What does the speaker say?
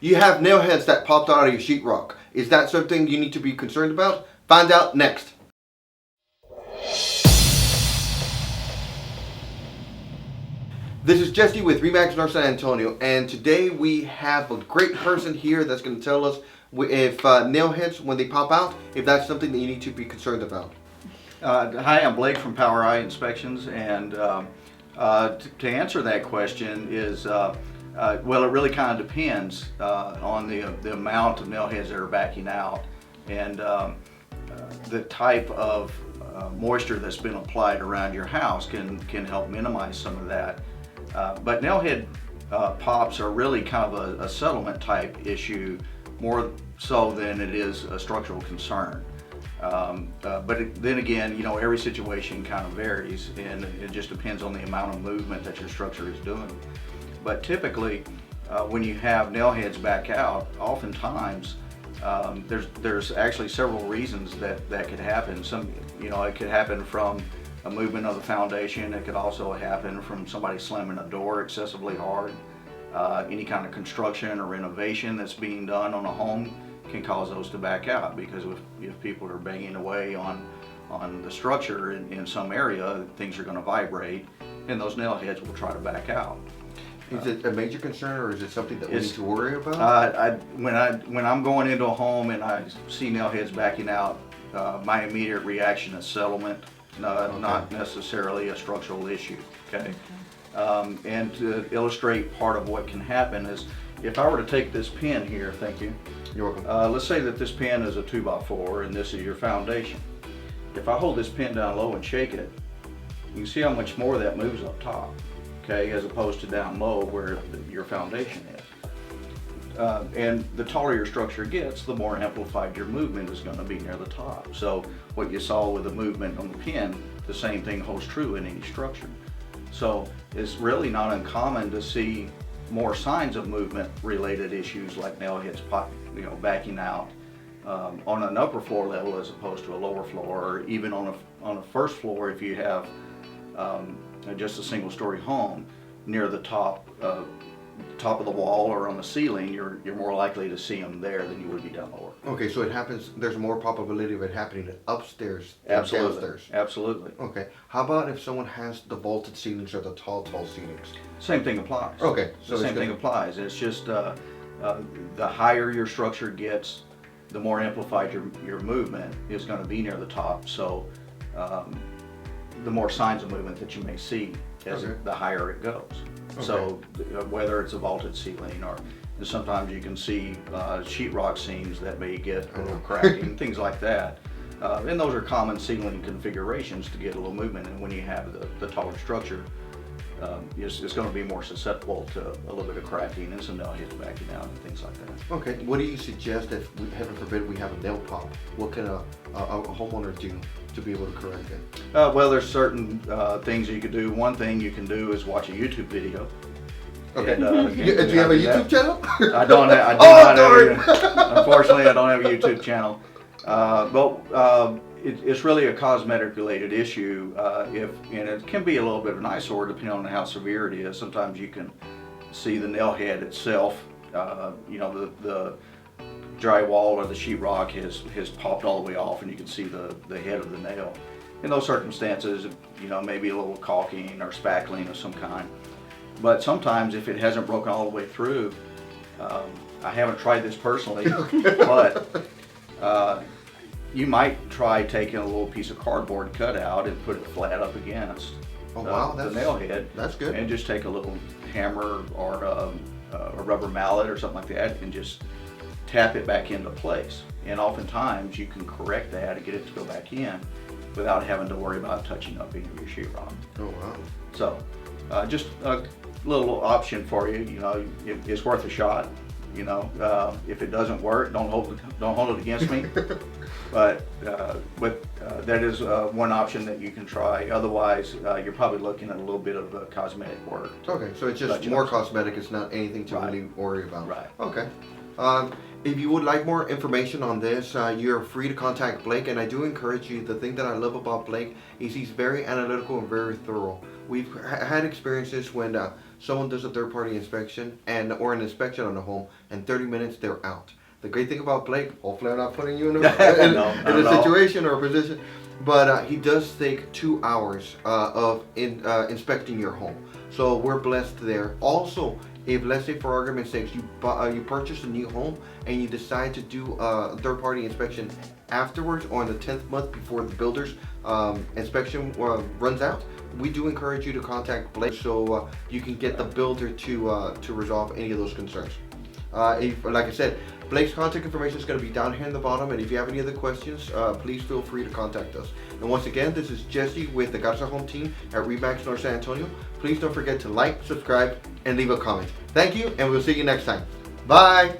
You have nail heads that popped out of your sheetrock. Is that something you need to be concerned about? Find out next. This is Jesse with REMAX North San Antonio, and today we have a great person here that's going to tell us if nail heads, when they pop out, if that's something that you need to be concerned about. Hi, I'm Blake from Power Eye Inspections, and to answer that question is, well, it really kind of depends on the amount of nail heads that are backing out and the type of moisture that's been applied around your house can help minimize some of that. But nail head pops are really kind of a settlement type issue, more so than it is a structural concern. Then again, you know, every situation kind of varies, and it just depends on the amount of movement that your structure is doing. But typically, when you have nail heads back out, oftentimes there's actually several reasons that could happen. It could happen from a movement of the foundation. It could also happen from somebody slamming a door excessively hard. Any kind of construction or renovation that's being done on a home can cause those to back out, because if people are banging away on the structure in some area, things are going to vibrate and those nail heads will try to back out. Is it a major concern, or is it something that we need to worry about? When I'm going into a home and I see nail heads backing out, my immediate reaction is settlement. Not necessarily a structural issue, okay? And to illustrate part of what can happen is, if I were to take this pin here, thank you. You're welcome. Let's say that this pin is a 2x4 and this is your foundation. If I hold this pin down low and shake it, you can see how much more that moves up top, okay, as opposed to down low where your foundation is. And the taller your structure gets, the more amplified your movement is going to be near the top. So what you saw with the movement on the pin, the same thing holds true in any structure. So it's really not uncommon to see more signs of movement related issues like nail heads backing out on an upper floor level as opposed to a lower floor, or even on a first floor. If you have just a single story home, near the top of the wall or on the ceiling, you're more likely to see them there than you would be down lower. Okay, so it happens, there's more probability of it happening upstairs than Absolutely. downstairs. Absolutely. Okay, how about if someone has the vaulted ceilings or the tall ceilings? Same thing applies. Okay, so the same thing applies. It's just the higher your structure gets, the more amplified your movement is going to be near the top. So the more signs of movement that you may see as the higher it goes. Okay. So whether it's a vaulted ceiling, or sometimes you can see sheetrock seams that may get a little cracking, things like that. And those are common ceiling configurations to get a little movement. And when you have the taller structure, it's going to be more susceptible to a little bit of cracking and some nail heads backing out and things like that. Okay, what do you suggest if, heaven forbid, we have a nail pop? What can a homeowner do to be able to correct it? Well, there's certain things you could do. One thing you can do is watch a YouTube video. Okay. Do you have a YouTube channel? I don't have. Unfortunately, I don't have a YouTube channel. It's really a cosmetic related issue. And it can be a little bit of an eyesore depending on how severe it is. Sometimes you can see the nail head itself. The drywall or the sheetrock has popped all the way off, and you can see the head of the nail. In those circumstances, maybe a little caulking or spackling of some kind. But sometimes, if it hasn't broken all the way through, I haven't tried this personally, but you might try taking a little piece of cardboard cutout and put it flat up against the nail head. That's good. And just take a little hammer or a rubber mallet or something like that and just tap it back into place. And oftentimes you can correct that and get it to go back in without having to worry about touching up any of your sheetrock. Oh wow. So just a little option for you. It's worth a shot. If it doesn't work, don't hold it against me. But that is one option that you can try. Otherwise, you're probably looking at a little bit of cosmetic work. Okay, so it's just more cosmetic. It's not anything to really worry about. Right. Okay. If you would like more information on this, you're free to contact Blake, and I do encourage you. The thing that I love about Blake is he's very analytical and very thorough. We've had experiences when someone does a third-party inspection or an inspection on a home, and 30 minutes they're out. The great thing about Blake, hopefully I'm not putting you in a situation or a position, but he does take 2 hours of inspecting your home. So we're blessed there. Also, if let's say for argument's sake you purchase a new home and you decide to do a third-party inspection afterwards or in the 10th month before the builder's inspection runs out, we do encourage you to contact Blake so you can get the builder to resolve any of those concerns. Like I said, Blake's contact information is going to be down here in the bottom, and if you have any other questions, please feel free to contact us. And once again, this is Jesse with the Garza Home Team at REMAX North San Antonio. Please don't forget to like, subscribe, and leave a comment. Thank you, and we'll see you next time. Bye!